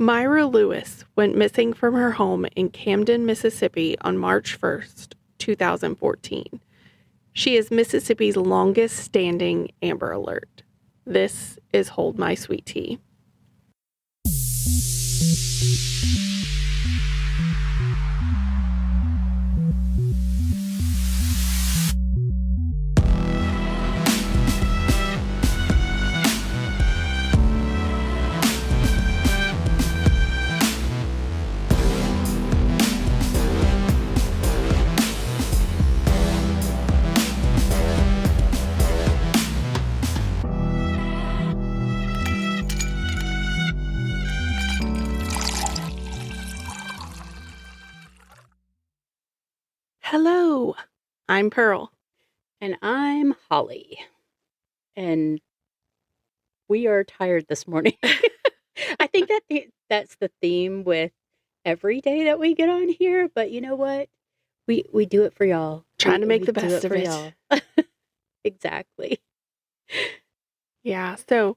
Myra Lewis went missing from her home in Camden, Mississippi on March 1st, 2014. She is Mississippi's longest standing Amber Alert. This is Hold My Sweet Tea. Hello, I'm Pearl. And I'm Holly. And we are tired this morning. I think that's the theme with every day that we get on here. But you know what? We do it for y'all. Trying to make the best of it. Y'all. Exactly. Yeah, so,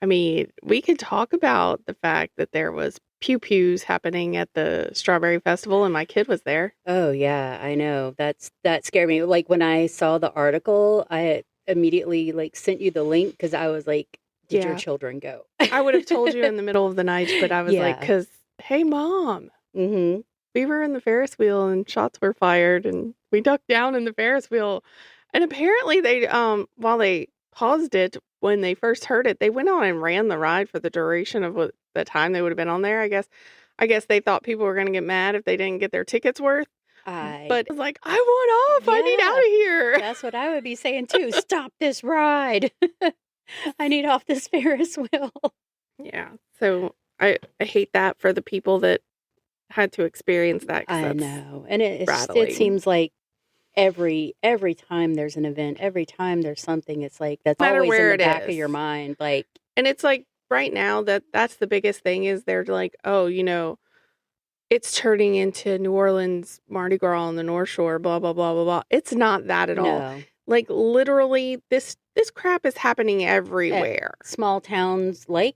we could talk about the fact that there was pew-pews happening at the Strawberry Festival and my kid was there. Oh, yeah, I know. That scared me. Like, when I saw the article, I immediately, sent you the link because I was like, did your children go? I would have told you in the middle of the night, but I was because, hey, Mom, we were in the Ferris wheel and shots were fired and we ducked down in the Ferris wheel. And apparently they, while they paused it, when they first heard it, they went on and ran the ride for the duration of the time they would have been on there. I guess they thought people were going to get mad if they didn't get their tickets worth. But it's like, I want off. I need out of here. That's what I would be saying too. Stop this ride. I need off this Ferris wheel. Yeah. So I hate that for the people that had to experience that. I know. And it seems like every time there's an event, every time there's something, it's like that's always in the back of your mind. And it's like right now that's the biggest thing is they're like, oh, it's turning into New Orleans Mardi Gras on the North Shore, blah, blah, blah, blah, blah. It's not that at all. Like literally this crap is happening everywhere. Small towns like,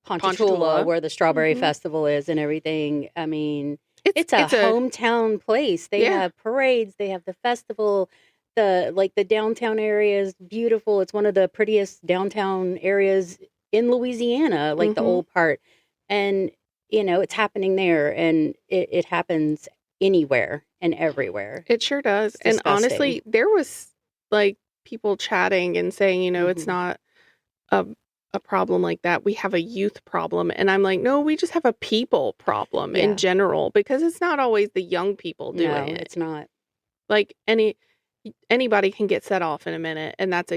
Ponchatoula, where the Strawberry Festival is and everything. I mean, it's a hometown place. They have parades. They have the festival. The downtown area is beautiful. It's one of the prettiest downtown areas in Louisiana, the old part. And, it's happening there. And it happens anywhere and everywhere. It sure does. And honestly, there was people chatting and saying, it's not a problem like that. We have a youth problem. And I'm like, no, we just have a people problem in general, because it's not always the young people doing it. It's not. Like anybody can get set off in a minute. And that's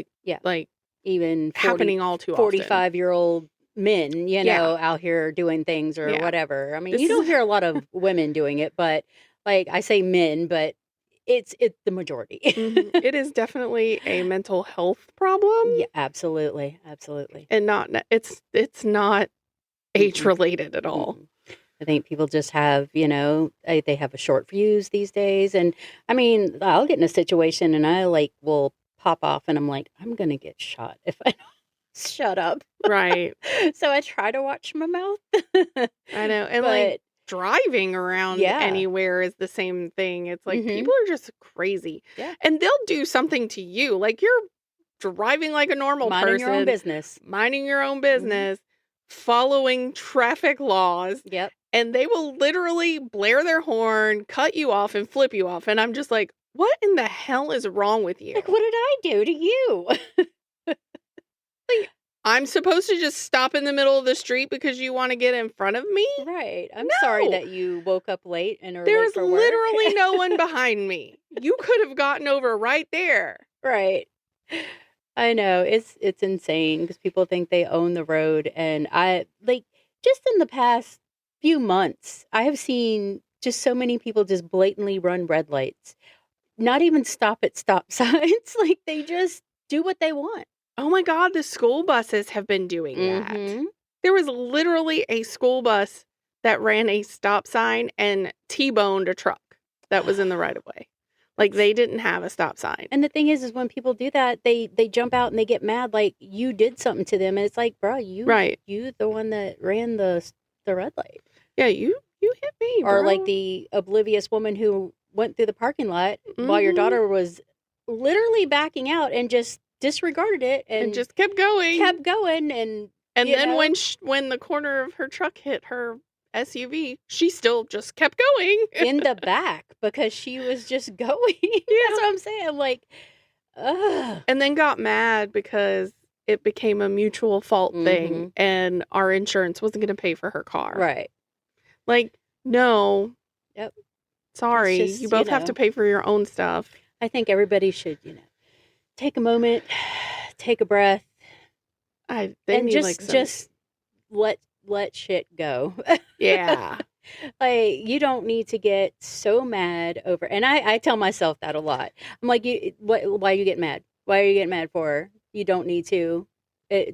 even happening all too often. 45-year-old men, out here doing things or whatever. I mean, you don't hear a lot of women doing it, but I say men, but it's the majority. It is definitely a mental health problem. Yeah, absolutely. And it's not age related at all. I think people just have, they have a short fuse these days. And I mean, I'll get in a situation and I will pop off and I'm like, I'm going to get shot if I don't shut up. Right. So I try to watch my mouth. I know. And driving around anywhere is the same thing. It's like people are just crazy. Yeah. And they'll do something to you. Like you're driving like a normal person. Minding your own business. Following traffic laws. Yep. And they will literally blare their horn, cut you off, and flip you off. And I'm just like, what in the hell is wrong with you? What did I do to you? I'm supposed to just stop in the middle of the street because you want to get in front of me? Right. I'm sorry that you woke up late and are There's late for work. Literally no one behind me. You could have gotten over right there. Right. I know. It's insane because people think they own the road. And just in the past few months, I have seen just so many people just blatantly run red lights. Not even stop at stop signs. They just do what they want. Oh my God, the school buses have been doing that. There was literally a school bus that ran a stop sign and T-boned a truck that was in the right of way. They didn't have a stop sign. And the thing is when people do that, they jump out and they get mad you did something to them. And it's like, bro, you the one that ran the the red light. Yeah, you hit me, or bro. like the oblivious woman who went through the parking lot while your daughter was literally backing out and just disregarded it and just kept going and then when the corner of her truck hit her SUV, she still just kept going in the back because she was just going. That's what I'm saying. I'm like, ugh. And then got mad because it became a mutual fault thing and our insurance wasn't going to pay for her car. Right. Like, no. Yep. Sorry. Just, you both have to pay for your own stuff. I think everybody should, take a moment, take a breath. And just let shit go. Yeah. Like, you don't need to get so mad over, and I tell myself that a lot. I'm like, why you get mad? Why are you getting mad for? You don't need to.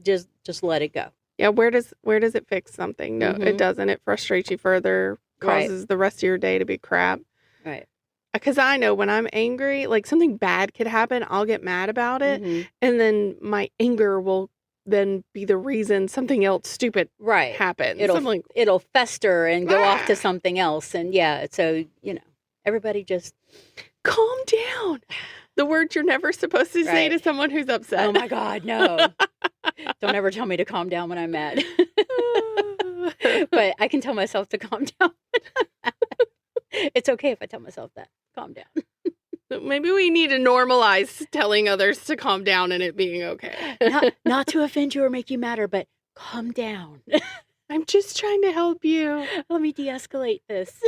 Just let it go. Yeah, where does it fix something? No, it doesn't. It frustrates you further, causes the rest of your day to be crap. Right. Because I know when I'm angry, like something bad could happen, I'll get mad about it, and then my anger will then be the reason something else stupid happens. It'll fester and go off to something else, and so everybody just calm down. The word you're never supposed to say to someone who's upset. Oh my God, no! Don't ever tell me to calm down when I'm mad. But I can tell myself to calm down. It's okay if I tell myself that. Calm down. Maybe we need to normalize telling others to calm down and it being okay. Not to offend you or make you madder, but calm down. I'm just trying to help you. Let me de-escalate this.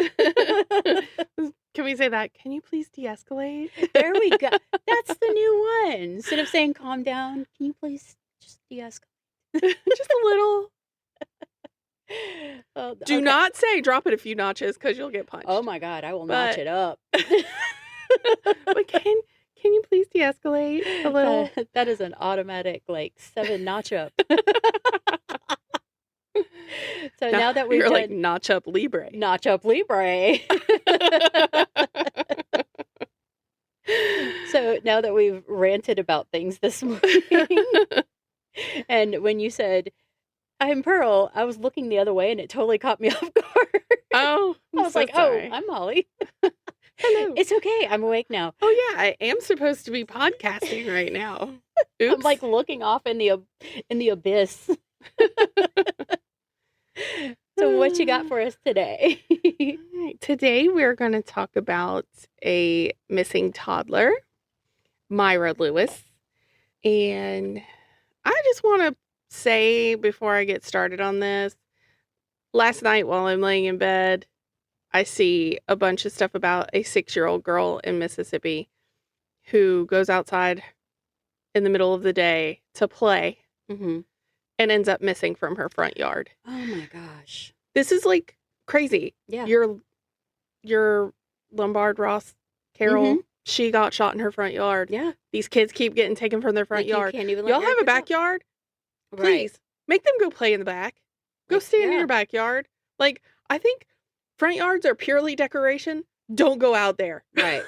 Can we say that? Can you please de-escalate? There we go. That's the new one. Instead of saying calm down, can you please just de-escalate? Just a little. Do not say drop it a few notches because you'll get punched. Oh my God, I will notch it up. But can you please de-escalate a little? That is an automatic 7 notch up. So now that we've done notch up Libre. Notch up Libre. So now that we've ranted about things this morning, and when you said, I'm Pearl, I was looking the other way and it totally caught me off guard. Oh, I was sorry. Oh, I'm Molly. Hello. It's okay. I'm awake now. Oh yeah, I am supposed to be podcasting right now. Oops. I'm looking off in the abyss. So what you got for us today? Today we're going to talk about a missing toddler, Myra Lewis. And I just want to say before I get started on this, last night while I'm laying in bed, I see a bunch of stuff about a 6-year-old girl in Mississippi who goes outside in the middle of the day to play and ends up missing from her front yard. Oh my gosh. This is crazy. Yeah. Your Lombard Ross Carol, she got shot in her front yard. Yeah. These kids keep getting taken from their front yard. Y'all have a backyard? Please, right. Make them go play in the back. Go stand in your backyard. I think front yards are purely decoration. Don't go out there. Right.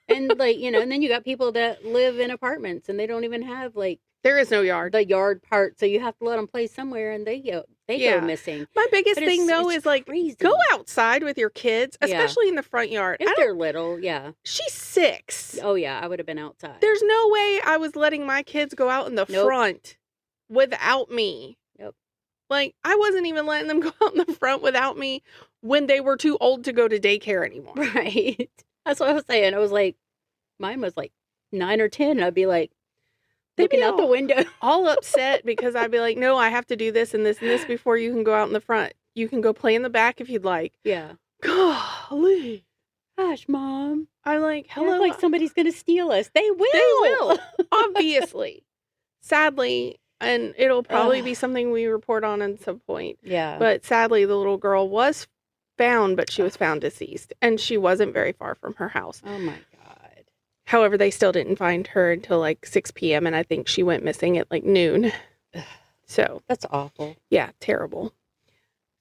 And and then you got people that live in apartments and they don't even have there is no yard. The yard part, so you have to let them play somewhere and they go missing. My biggest thing though is crazy. Go outside with your kids, especially in the front yard. If they're little, yeah. She's 6. Oh yeah, I would have been outside. There's no way I was letting my kids go out in the front without me. Nope. I wasn't even letting them go out in the front without me when they were too old to go to daycare anymore. Right. That's what I was saying. I was mine was 9 or 10, and I'd be looking out the window. All upset because I'd be no, I have to do this and this and this before you can go out in the front. You can go play in the back if you'd like. Yeah. Golly. Gosh, Mom. I'm hello. Like somebody's going to steal us. They will. They will. Obviously. Sadly. And it'll probably be something we report on at some point. Yeah. But sadly, the little girl was found, but she was found deceased. And she wasn't very far from her house. Oh, my God. However, they still didn't find her until 6 p.m. And I think she went missing at noon. So. That's awful. Yeah, terrible.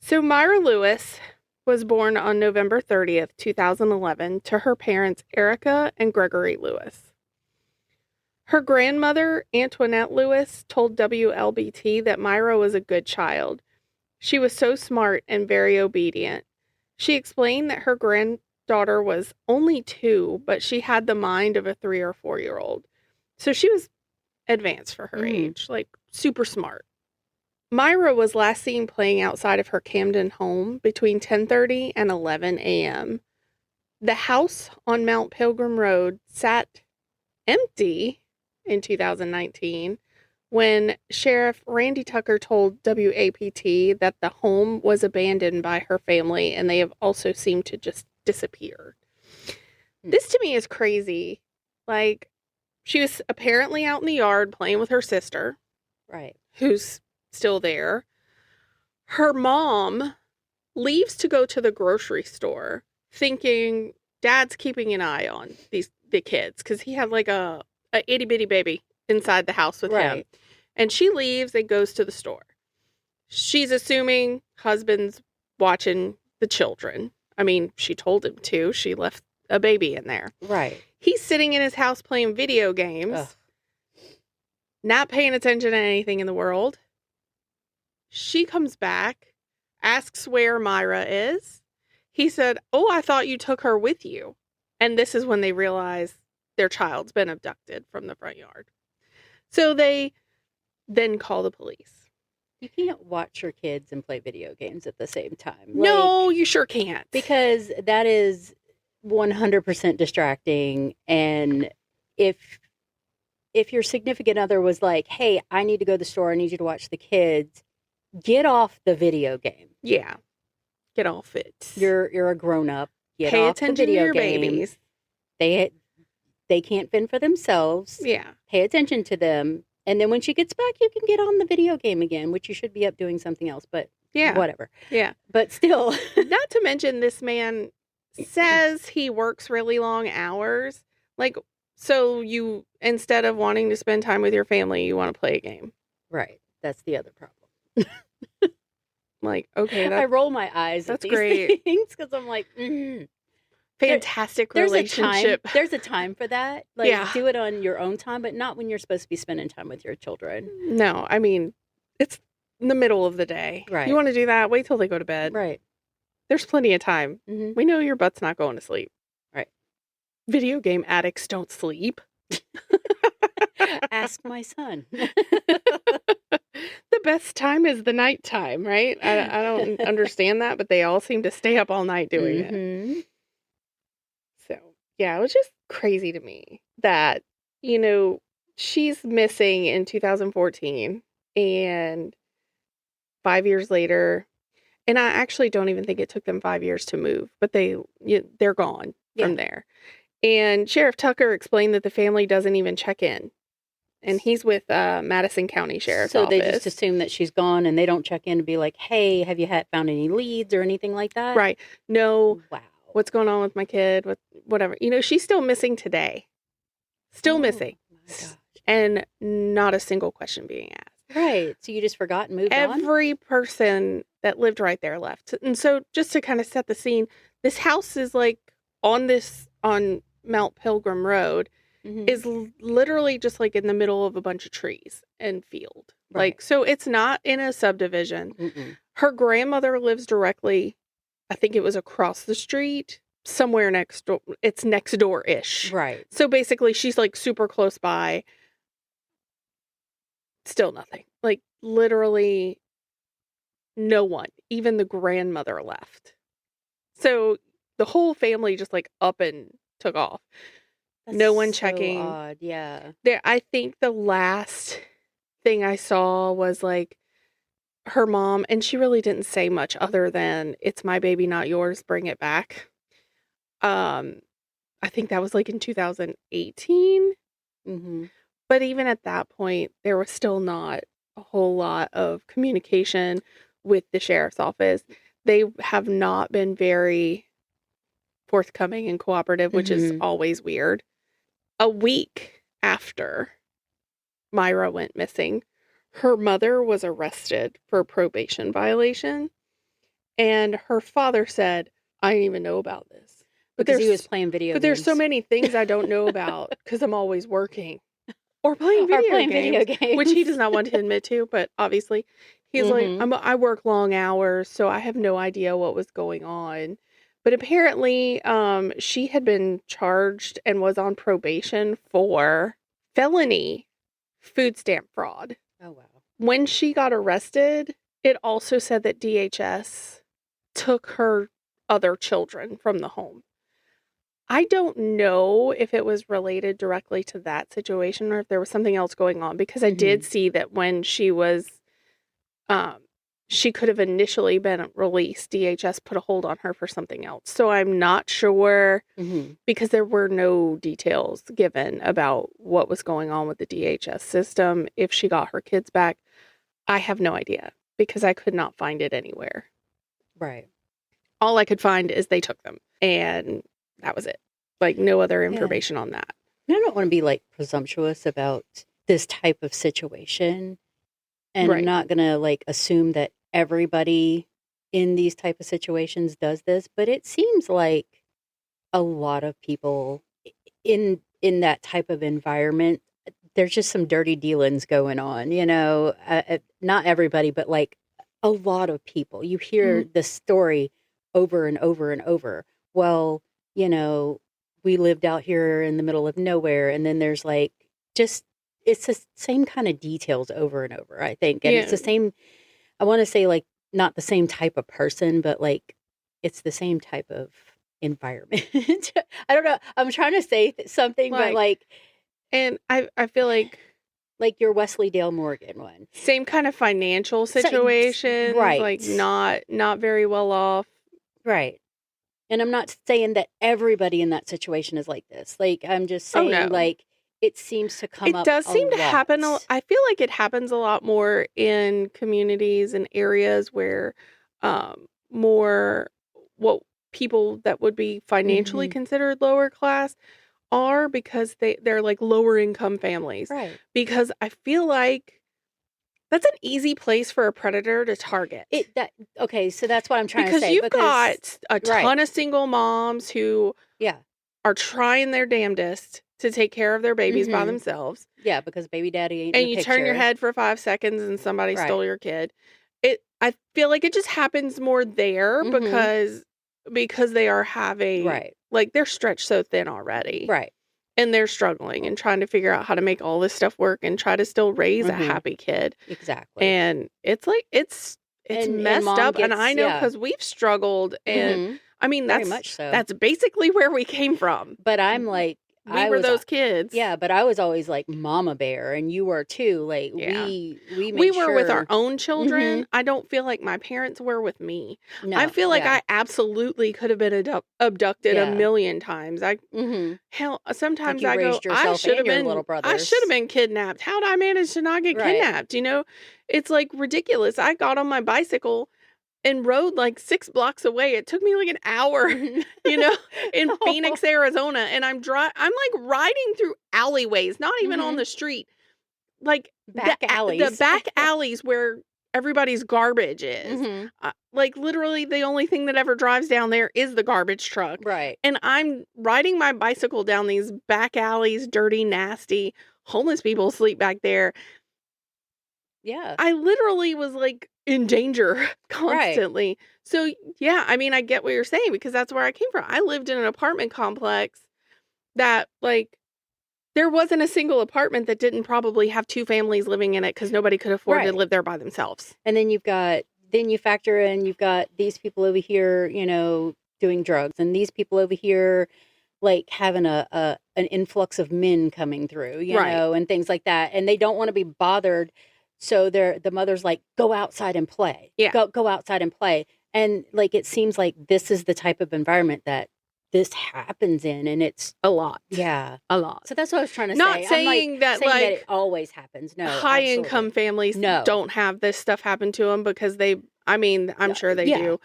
So Myra Lewis was born on November 30th, 2011 to her parents, Erica and Gregory Lewis. Her grandmother, Antoinette Lewis, told WLBT that Myra was a good child. She was so smart and very obedient. She explained that her granddaughter was only 2, but she had the mind of a 3 or 4-year-old. So she was advanced for her age, like super smart. Myra was last seen playing outside of her Camden home between 10:30 and 11 a.m. The house on Mount Pilgrim Road sat empty in 2019 when Sheriff Randy Tucker told WAPT that the home was abandoned by her family and they have also seemed to just disappear. This to me is crazy. Like, she was apparently out in the yard playing with her sister. Right. Who's still there. Her mom leaves to go to the grocery store thinking Dad's keeping an eye on the kids because he had like a itty bitty baby inside the house with him. And she leaves and goes to the store. She's assuming husband's watching the children. I mean, she told him to. She left a baby in there. Right. He's sitting in his house playing video games, not paying attention to anything in the world. She comes back, asks where Myra is. He said, "Oh, I thought you took her with you." And this is when they realize their child's been abducted from the front yard. So they then call the police. You can't watch your kids and play video games at the same time. No, you sure can't. Because that is 100% distracting. And if your significant other was like, "Hey, I need to go to the store. I need you to watch the kids," get off the video game. Yeah. Get off it. You're a grown-up. Pay attention to your babies. They can't fend for themselves. Yeah. Pay attention to them. And then when she gets back, you can get on the video game again, which you should be up doing something else, but whatever. Yeah. But still. Not to mention, this man says he works really long hours. Like, so you, instead of wanting to spend time with your family, you want to play a game. Right. That's the other problem. Like, okay. I roll my eyes at these great. things because I'm like, fantastic relationship. There's a time for that. Like, do it on your own time, but not when you're supposed to be spending time with your children. No, I mean, it's in the middle of the day. Right. You want to do that? Wait till they go to bed. Right. There's plenty of time. Mm-hmm. We know your butt's not going to sleep. Right. Video game addicts don't sleep. Ask my son. The best time is the nighttime, right? I don't understand that, but they all seem to stay up all night doing it. So, yeah, it was just crazy to me that, she's missing in 2014 and 5 years later, and I actually don't even think it took them 5 years to move, but they're gone from there. And Sheriff Tucker explained that the family doesn't even check in. And he's with Madison County Sheriff's Office. So they just assume that she's gone and they don't check in to be like, "Hey, have you found any leads or anything like that?" Right. No. Wow. What's going on with my kid? Whatever. She's still missing today. Still missing. My gosh. And not a single question being asked. Right. So you just forgot and moved on? Every person that lived right there left. And so just to kind of set the scene, this house is like on Mount Pilgrim Road. Mm-hmm. Is literally just like in the middle of a bunch of trees and field. Right. Like, so it's not in a subdivision. Mm-mm. Her grandmother lives directly, I think it was across the street, somewhere next door. It's next door-ish. Right. So basically she's like super close by. Still nothing. Like, literally no one. Even the grandmother left. So the whole family just like up and took off. That's no one checking. So odd. Yeah. I think the last thing I saw was like her mom, and she really didn't say much other than, "It's my baby, not yours. Bring it back." I think that was like in 2018. Mm-hmm. But even at that point, there was still not a whole lot of communication with the sheriff's office. They have not been very forthcoming and cooperative, which is always weird. A week after Myra went missing, her mother was arrested for a probation violation, and her father said, "I didn't even know about this." Because he was playing video games. But there's so many things I don't know about because I'm always working or playing video games, which he does not want to admit to, but obviously He's like, I work long hours, so I have no idea what was going on. But apparently, she had been charged and was on probation for felony food stamp fraud. Oh, wow. When she got arrested, it also said that DHS took her other children from the home. I don't know if it was related directly to that situation or if there was something else going on, because I did see that when she was, she could have initially been released, DHS put a hold on her for something else. So I'm not sure, because there were no details given about what was going on with the DHS system, if she got her kids back. I have no idea, because I could not find it anywhere. Right. All I could find is they took them, and that was it. Like, no other information on that. I don't want to be, like, presumptuous about this type of situation. And I'm not going to, like, assume that everybody in these type of situations does this. But it seems like a lot of people in that type of environment, there's just some dirty dealings going on, you know. Not everybody, but, like, a lot of people. You hear the story over and over and over. Well, you know, we lived out here in the middle of nowhere, and then there's, like, just, it's the same kind of details over and over, I think. And it's the same, I want to say, like, not the same type of person, but, like, it's the same type of environment. I don't know. I'm trying to say something, but, like. And I feel like your Wesley Dale Morgan one. Same kind of financial situation. Right. Like, not very well off. Right. And I'm not saying that everybody in that situation is like this. Like, I'm just saying, like, it seems to come up. It does seem to happen. I feel like it happens a lot more in communities and areas where more what people that would be financially considered lower class are, because they're like lower income families. Right. Because I feel like that's an easy place for a predator to target. Okay, so that's what I'm trying to say. Because you've got a ton of single moms who are trying their damnedest to take care of their babies by themselves. Yeah, because baby daddy ain't and you turn your head for 5 seconds and somebody stole your kid. I feel like it just happens more there because they are having like, they're stretched so thin already. Right. And they're struggling and trying to figure out how to make all this stuff work and try to still raise a happy kid. Exactly. And it's like, it's messed up. And I know, because we've struggled. And I mean, very much so. That's basically where we came from. But I'm like, we were those kids. Yeah, but I was always like mama bear, and you were too. Like, we were with our own children. I don't feel like my parents were with me. No, I feel like I absolutely could have been abducted a million times. Hell, sometimes like, I go, I should have been kidnapped. How did I manage to not get kidnapped? You know, it's like ridiculous. I got on my bicycle and rode like 6 blocks away. It took me like an hour, you know, in Phoenix, Arizona. And I'm like riding through alleyways, not even on the street, like back alleys. The back alleys where everybody's garbage is. Like, literally the only thing that ever drives down there is the garbage truck. Right. And I'm riding my bicycle down these back alleys, dirty, nasty, homeless people sleep back there. Yeah. I literally was like in danger constantly. Right. So, yeah, I mean, I get what you're saying, because that's where I came from. I lived in an apartment complex that, like, there wasn't a single apartment that didn't probably have 2 families living in it, because nobody could afford to live there by themselves. And then you factor in, you've got these people over here, you know, doing drugs, and these people over here, like, having an influx of men coming through, you know, and things like that. And they don't want to be bothered. So the mother's like, go outside and play. Yeah. Go outside and play. And, like, it seems like this is the type of environment that this happens in, and it's a lot. Yeah. A lot. So that's what I was trying to say. Not saying that it always happens. No. High income families don't have this stuff happen to them, because I'm sure they do.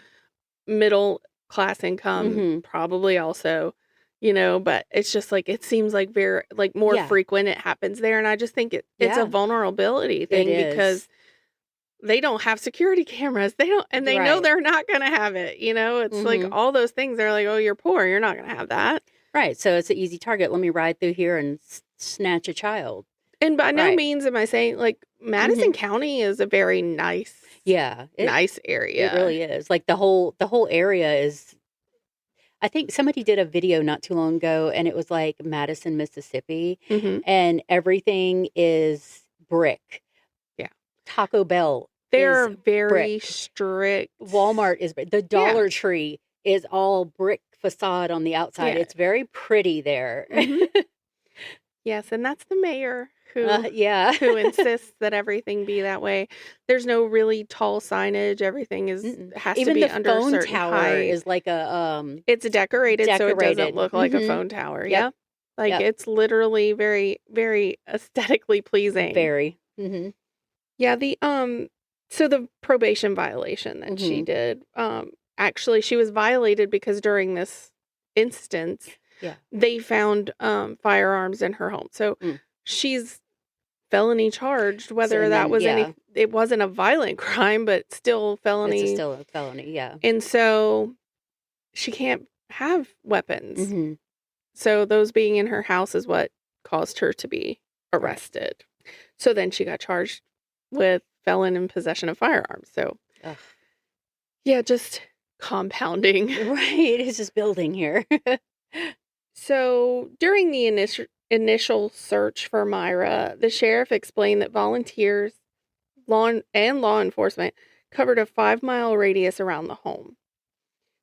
Middle class income, probably also. You know, but it's just like, it seems like very, like, more frequent it happens there. And I just think it's a vulnerability thing, because they don't have security cameras. They know they're not going to have it. You know, it's like all those things. They're like, oh, you're poor, you're not going to have that. Right. So it's an easy target. Let me ride through here and snatch a child. And by no means am I saying, like, Madison County is a very nice area. It really is. Like, the whole area is, I think somebody did a video not too long ago, and it was like Madison, Mississippi, and everything is brick. Yeah. Taco Bell They're is very brick. strict. Walmart is brick. The Dollar Tree is all brick facade on the outside. It's very pretty there. Yes, and that's the mayor who who insists that everything be that way. There's no really tall signage. Everything has to be under a certain height. Even the phone tower is like a it's decorated so it doesn't look like a phone tower. Yep. Yeah. Like it's literally very, very aesthetically pleasing. Very. Yeah, so the probation violation that she did, actually she was violated because during this instance they found firearms in her home. So she's felony charged, whether that was it wasn't a violent crime, but still felony. It's still a felony, yeah. And so she can't have weapons. So those being in her house is what caused her to be arrested. So then she got charged with felon in possession of firearms. So yeah, just compounding. Right, it's just building here. So during the initial search for Myra, the sheriff explained that volunteers, law enforcement covered a 5-mile radius around the home.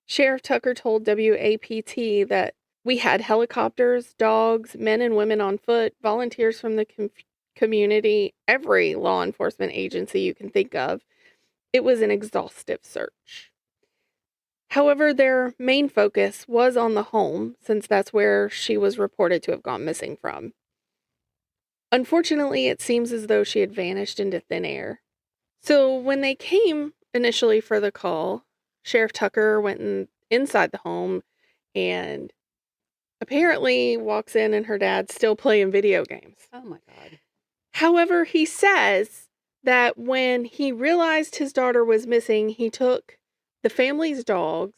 Sheriff Tucker told WAPT that we had helicopters, dogs, men and women on foot, volunteers from the community, every law enforcement agency you can think of. It was an exhaustive search. However, their main focus was on the home, since that's where she was reported to have gone missing from. Unfortunately, it seems as though she had vanished into thin air. So when they came initially for the call, Sheriff Tucker went inside the home and apparently walks in and her dad's still playing video games. Oh my God. However, he says that when he realized his daughter was missing, he took the family's dogs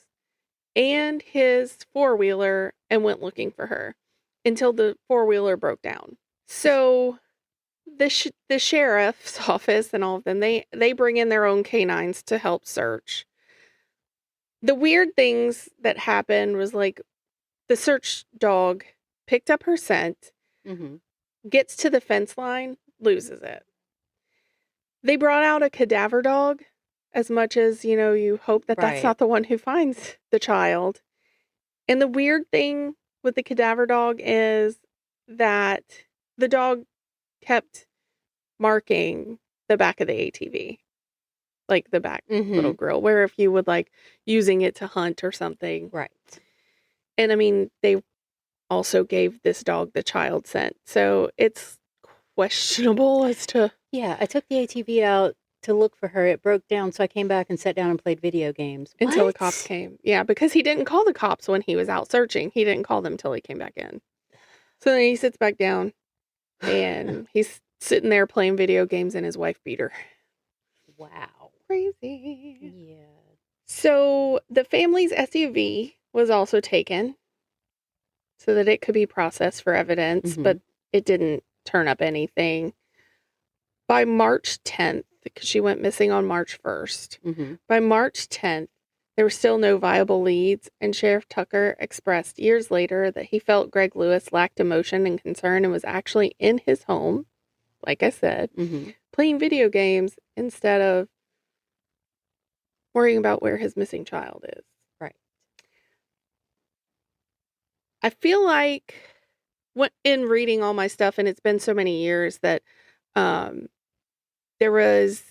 and his four-wheeler and went looking for her until the four-wheeler broke down. So the sheriff's office and all of them, they bring in their own canines to help search. The weird things that happened was, like, the search dog picked up her scent, gets to the fence line, loses it. They brought out a cadaver dog, as much as, you hope that that's not the one who finds the child. And the weird thing with the cadaver dog is that the dog kept marking the back of the ATV. Like the back little grill, where if you would like using it to hunt or something. Right. And I mean, they also gave this dog the child scent. So it's questionable as to... Yeah, I took the ATV out to look for her. It broke down, so I came back and sat down and played video games. Until the cops came. Yeah, because he didn't call the cops when he was out searching. He didn't call them until he came back in. So then he sits back down, and he's sitting there playing video games in his wife beater. Wow. Crazy. Yeah. So the family's SUV was also taken so that it could be processed for evidence, but it didn't turn up anything. By March 10th, because she went missing on March 1st, by March 10th, there were still no viable leads, and Sheriff Tucker expressed years later that he felt Greg Lewis lacked emotion and concern and was actually in his home, like I said, playing video games instead of worrying about where his missing child is. Right. I feel like in reading all my stuff, and it's been so many years, that there was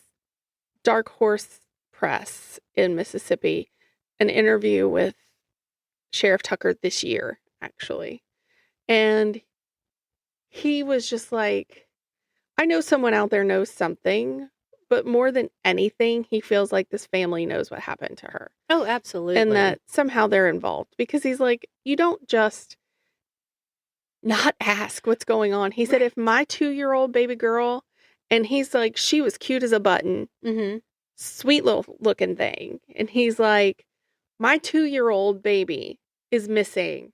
Dark Horse Press in Mississippi, an interview with Sheriff Tucker this year, actually. And he was just like, I know someone out there knows something, but more than anything, he feels like this family knows what happened to her. Oh, absolutely. And that somehow they're involved. Because he's like, you don't just not ask what's going on. He said, if my 2-year-old baby girl, and he's like, she was cute as a button, sweet little looking thing. And he's like, my 2-year-old baby is missing.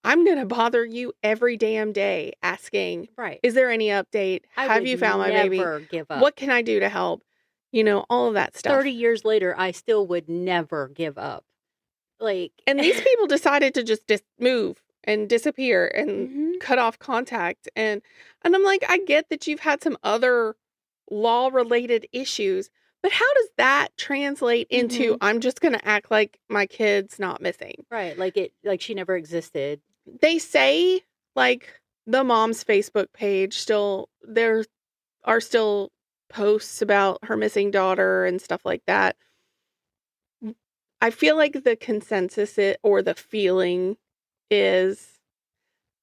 I'm going to bother you every damn day asking, right. Is there any update? Have you found my baby? Never give up. What can I do to help? All of that stuff. 30 years later, I still would never give up. And these people decided to just move and disappear and cut off contact. And I'm like, I get that you've had some other law-related issues, but how does that translate into I'm just going to act like my kid's not missing? Right, like she never existed. They say, the mom's Facebook page there are still posts about her missing daughter and stuff like that. I feel like the consensus or the feeling is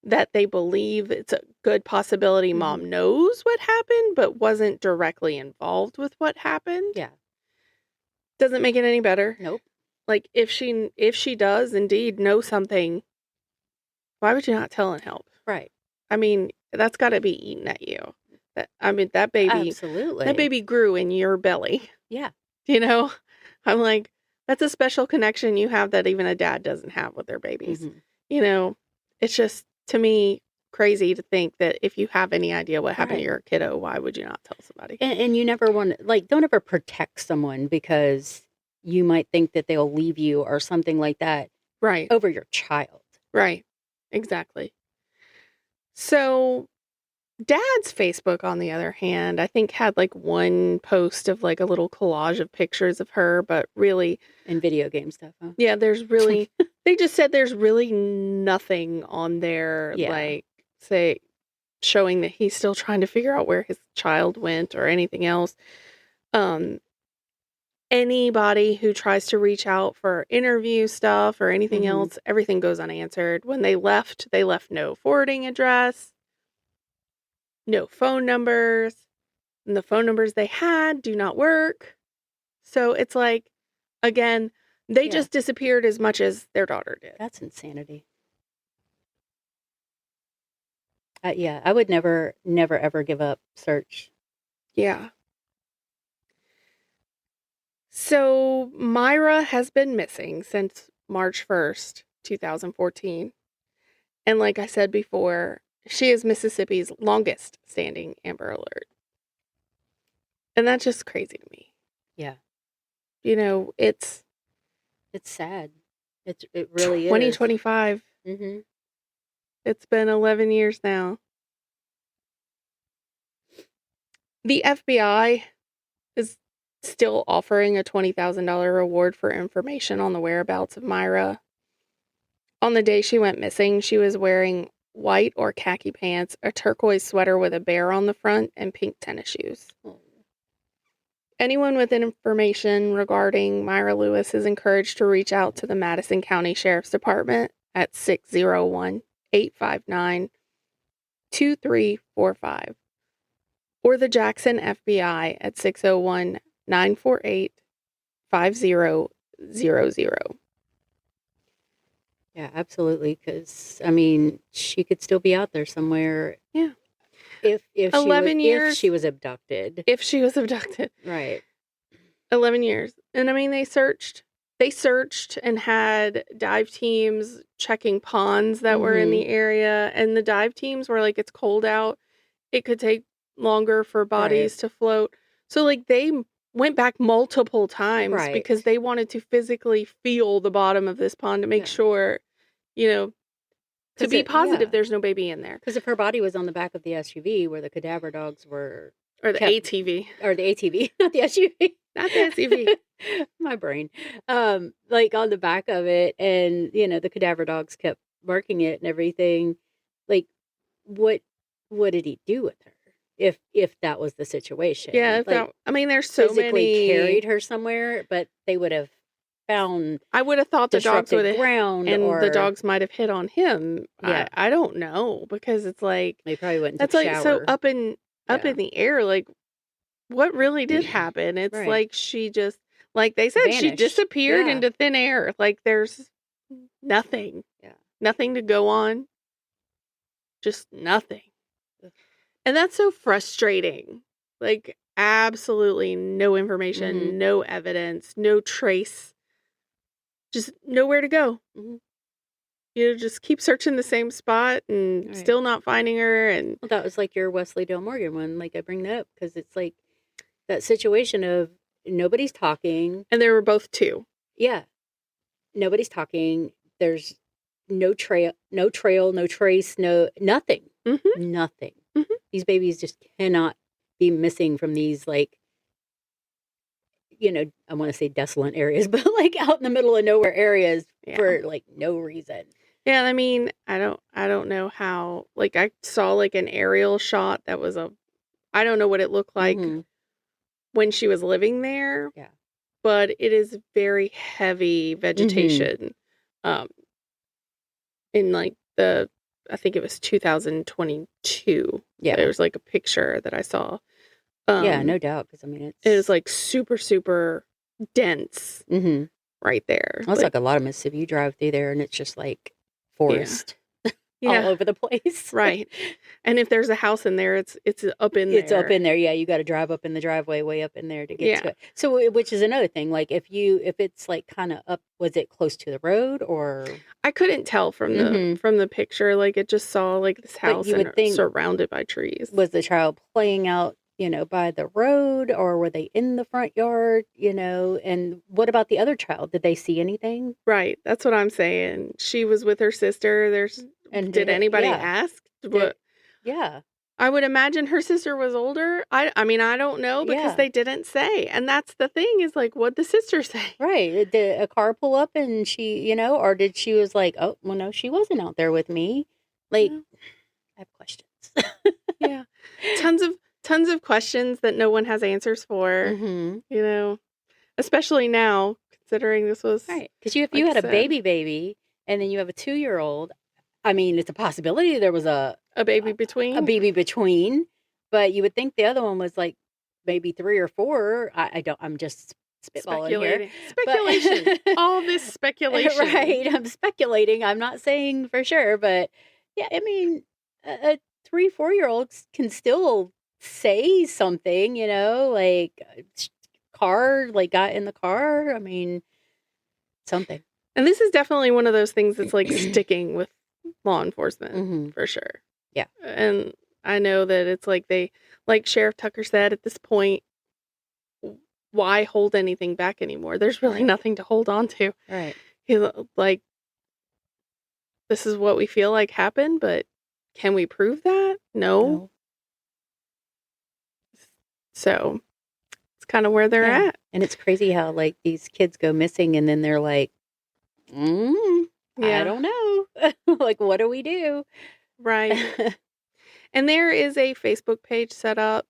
that they believe it's a good possibility mom knows what happened, but wasn't directly involved with what happened. Yeah. Doesn't make it any better. Nope. If she does indeed know something, why would you not tell and help? Right. I mean, that's got to be eaten at you. That baby. Absolutely. That baby grew in your belly. Yeah. I'm like, that's a special connection you have that even a dad doesn't have with their babies. It's just, to me, crazy to think that if you have any idea what happened to your kiddo, why would you not tell somebody? And you never want to, don't ever protect someone because you might think that they'll leave you or something like that. Right. Over your child. Right. Exactly. So Dad's Facebook, on the other hand, I think had one post of a little collage of pictures of her, but really... And video game stuff, huh? Yeah, there's really... they just said there's really nothing on there, say, showing that he's still trying to figure out where his child went or anything else. Anybody who tries to reach out for interview stuff or anything else, everything goes unanswered. When they left no forwarding address. No phone numbers, and the phone numbers they had do not work. So it's again, they just disappeared as much as their daughter did. That's insanity. I would never, ever give up search. Yeah. So Myra has been missing since March 1st, 2014. And like I said before, she is Mississippi's longest standing Amber Alert. And that's just crazy to me. Yeah. It's sad. It really 2025. is. 2025. It's been 11 years now. The FBI is still offering a $20,000 reward for information on the whereabouts of Myra. On the day she went missing, she was wearing white or khaki pants, a turquoise sweater with a bear on the front, and pink tennis shoes. Anyone with information regarding Myra Lewis is encouraged to reach out to the Madison County Sheriff's Department at 601-859-2345 or the Jackson FBI at 601-948-5000. Yeah, absolutely. Because she could still be out there somewhere. Yeah, if 11 years, if she was abducted. If she was abducted, right? 11 years, and they searched and had dive teams checking ponds that were in the area, and the dive teams were it's cold out. It could take longer for bodies to float, so they went back multiple times because they wanted to physically feel the bottom of this pond to make sure, to be positive there's no baby in there. Because if her body was on the back of the SUV where the cadaver dogs were... Or the ATV. Or the ATV, not the SUV. Not the SUV. My brain. On the back of it, and, the cadaver dogs kept marking it and everything. What did he do with her? If that was the situation. Yeah, there's so many... carried her somewhere, but they would have found... I would have thought the dogs would have... ground, and the dogs might have hit on him. Yeah. I don't know, because it's they probably wouldn't. That's shower. So up in the air, what really did happen? It's she just, they said, vanished. She disappeared into thin air. There's nothing. Yeah. Nothing to go on. Just nothing. And that's so frustrating. Absolutely no information, no evidence, no trace. Just nowhere to go. just keep searching the same spot and still not finding her. And well, that was like your Wesley Dale Morgan one. Like I bring that up because it's like that situation of nobody's talking. And there were both two. Yeah. Nobody's talking. There's no trail, no trace, nothing. Mm-hmm. Nothing. Mm-hmm. These babies just cannot be missing from these, like, you know, I want to say desolate areas, but like out in the middle of nowhere areas for like no reason. Yeah, I mean, I don't know how, like, I saw like an aerial shot that was I don't know what it looked like when she was living there. Yeah. But it is very heavy vegetation. In like I think it was 2022. Yeah. There was like a picture that I saw. Yeah, no doubt. Because I mean, it was like super, super dense right there. Well, it's like a lot of Mississippi. You drive through there and it's just like forest all over the place. Right. And if there's a house in there, it's up in there. It's up in there. Yeah, you got to drive up in the driveway way up in there to get to it. So, which is another thing. Like if it's like kind of up, was it close to the road or? I couldn't tell from the picture. Like it just saw like this house surrounded by trees. Was the child playing out, you know, by the road, or were they in the front yard, you know? And what about the other child? Did they see anything? Right. That's what I'm saying. She was with her sister. Did anybody ask? Yeah. I would imagine her sister was older. I mean, I don't know because they didn't say. And that's the thing is like, what'd the sister say? Right. Did a car pull up and she, you know, or did she was like, oh, well, no, she wasn't out there with me. Like, I have questions. Yeah. Tons of questions that no one has answers for, you know, especially now considering this was. Right. Because if you had a baby and then you have a 2-year-old, I mean, it's a possibility there was a baby between. A baby between, but you would think the other one was like maybe 3 or 4. I'm just spitballing here. Speculation. All this speculation. Right. I'm speculating. I'm not saying for sure, but yeah, I mean, a 3-4-year-old can still say something, you know, like car, like got in the car. I mean, something. And this is definitely one of those things that's like sticking with law enforcement for sure. Yeah. And I know that it's like like Sheriff Tucker said, at this point, why hold anything back anymore? There's really nothing to hold on to. Right. He's like, this is what we feel like happened, but can we prove that? No. So it's kind of where they're at. And it's crazy how like these kids go missing and then they're like, I don't know. Like, what do we do? Right. And there is a Facebook page set up.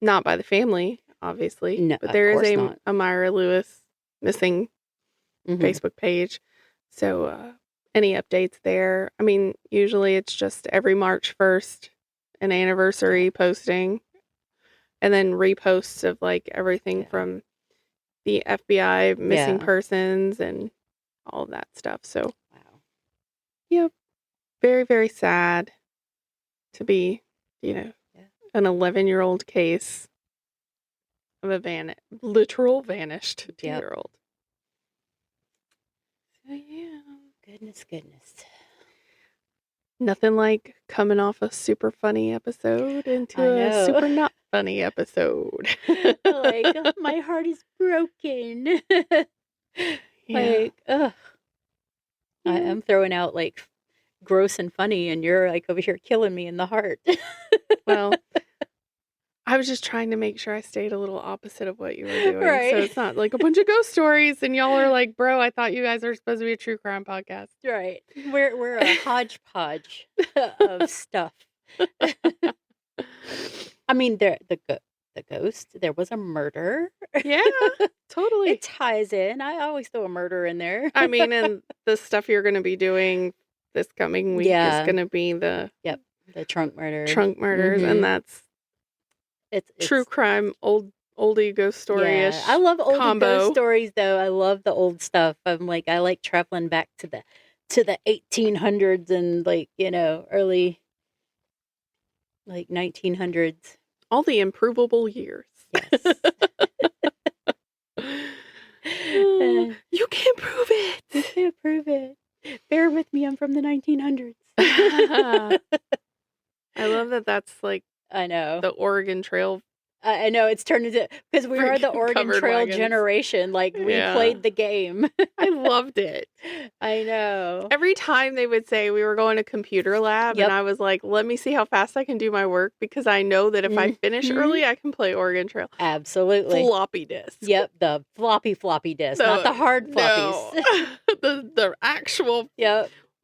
Not by the family, obviously. No, but there is a Myra Lewis missing Facebook page. So any updates there? I mean, usually it's just every March 1st, an anniversary posting. And then reposts of like everything from the FBI missing persons and all of that stuff. So, yep. Very, very sad to be, you know, an 11-year-old case of a literal vanished 2-year-old. So, yeah. Goodness. Nothing like coming off a super funny episode into a super not funny episode. Like, oh, my heart is broken. Like, ugh. I am throwing out like gross and funny, and you're like over here killing me in the heart. Well, I was just trying to make sure I stayed a little opposite of what you were doing. Right. So it's not like a bunch of ghost stories and y'all are like, bro, I thought you guys are supposed to be a true crime podcast. Right. We're a hodgepodge of stuff. I mean, the ghost, there was a murder. Yeah, totally. It ties in. I always throw a murder in there. I mean, and the stuff you're going to be doing this coming week is going to be the trunk murders. And that's it's true crime, oldie ghost story-ish. Yeah. I love old ghost stories, though. I love the old stuff. I'm like, I like traveling back to the 1800s and like, you know, early like 1900s. All the improvable years. Yes. You can't prove it. You can't prove it. the 1900s. I love that that's like I know. the Oregon Trail. I know it's turned into, because we are the Oregon Trail wagons. Generation. Like, we played the game. I loved it. I know. Every time they would say we were going to computer lab, and I was like, let me see how fast I can do my work, because I know that if I finish early, I can play Oregon Trail. Absolutely. Floppy disk. Yep, the floppy disk, not the hard floppies. No. the actual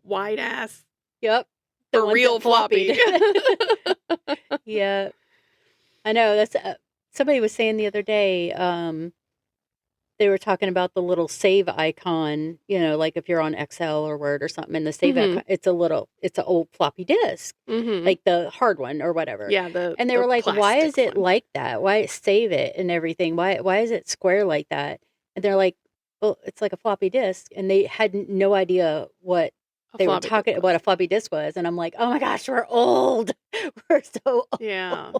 wide ass. Yep. The real floppy. Yeah. I know, that's somebody was saying the other day, they were talking about the little save icon, like if you're on Excel or Word or something, and the save icon, it's an old floppy disk, like the hard one or whatever. Yeah. And they were like, why is it like that? Why save it and everything? Why is it square like that? And they're like, well, it's like a floppy disk. And they had no idea what they were talking about, what a floppy disk was. And I'm like, oh my gosh, we're old. We're so old. Yeah.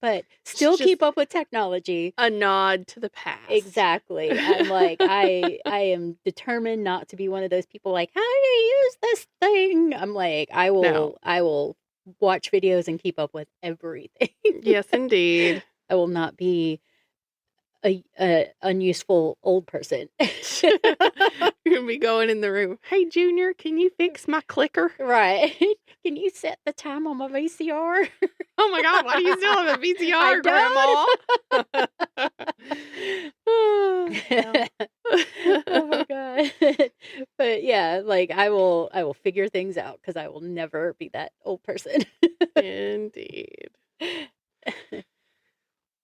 But still keep up with technology. A nod to the past. Exactly. I'm like, I am determined not to be one of those people like, how do you use this thing? I'm like, I will watch videos and keep up with everything. Yes, indeed. I will not be a unuseful old person. You're gonna be going in the room. Hey, Junior, can you fix my clicker? Right. Can you set the time on my VCR? Oh my God, why do you still have a VCR, Grandma? Oh my God. But yeah, like I will figure things out, because I will never be that old person. Indeed.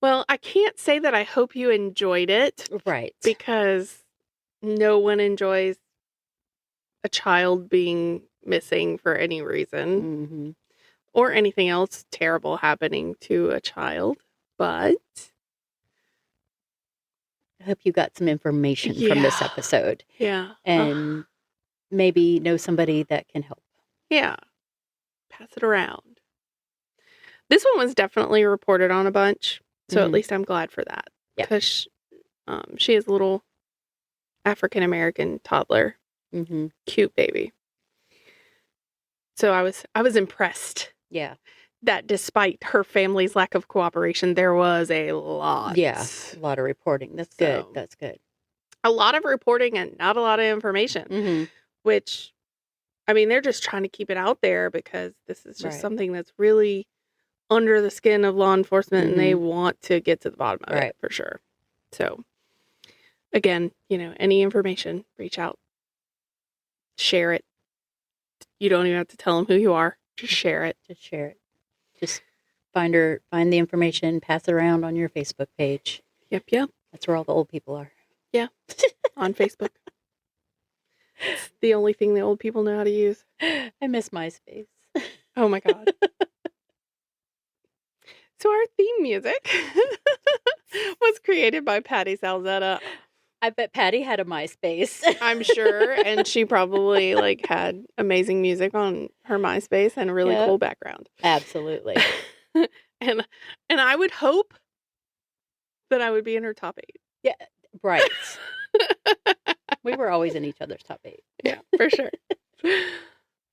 Well, I can't say that I hope you enjoyed it. Right. Because no one enjoys a child being missing for any reason. Or anything else terrible happening to a child. But I hope you got some information from this episode. Yeah. And maybe know somebody that can help. Yeah. Pass it around. This one was definitely reported on a bunch. So at least I'm glad for that. Yeah. Because she is a little African-American toddler. Cute baby. So I was impressed. Yeah. That despite her family's lack of cooperation, there was a lot. Yeah. A lot of reporting. That's good. That's good. A lot of reporting and not a lot of information. Which, I mean, they're just trying to keep it out there, because this is just something that's really under the skin of law enforcement, and they want to get to the bottom of it for sure. So, again, any information, reach out, share it. You don't even have to tell them who you are. Just share it. Just share it. Just find the information, pass it around on your Facebook page. Yep. That's where all the old people are. Yeah. On Facebook. It's the only thing the old people know how to use. I miss MySpace. Oh my God. So our theme music was created by Patty Salzetta. I bet Patty had a MySpace. I'm sure. And she probably had amazing music on her MySpace and a really cool background. Absolutely. And I would hope that I would be in her top 8. Yeah, right. We were always in each other's top 8. Yeah, for sure.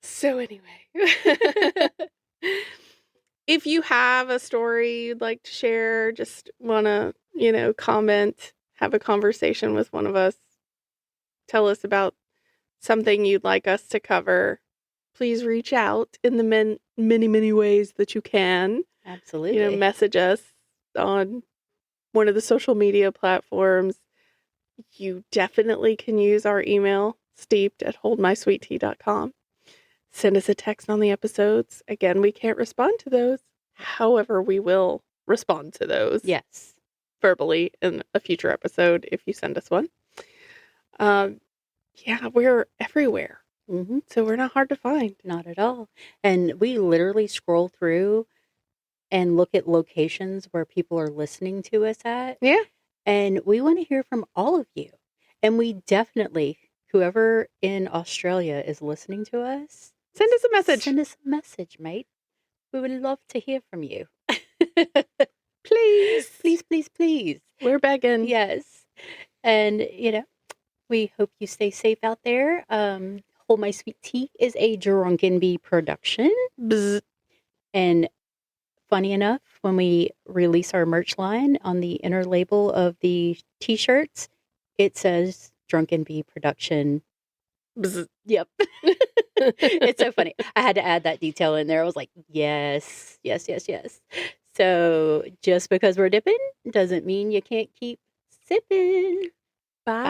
So anyway. If you have a story you'd like to share, just want to, comment, have a conversation with one of us, tell us about something you'd like us to cover, please reach out in the many, many ways that you can. Absolutely. Message us on one of the social media platforms. You definitely can use our email, steeped@holdmysweettea.com. Send us a text on the episodes. Again, we can't respond to those. However, we will respond to those. Yes. Verbally in a future episode if you send us one. We're everywhere. So we're not hard to find. Not at all. And we literally scroll through and look at locations where people are listening to us at. Yeah. And we want to hear from all of you. And we definitely, whoever in Australia is listening to us, send us a message. Send us a message, mate. We would love to hear from you. Please. Please, please, please. We're begging. Yes. And, we hope you stay safe out there. Hold My Sweet Tea is a Drunken Bee production. Bzz. And funny enough, when we release our merch line, on the inner label of the t-shirts, it says Drunken Bee production. Bzz. Yep. It's so funny. I had to add that detail in there. I was like, yes. So just because we're dipping doesn't mean you can't keep sipping. Bye.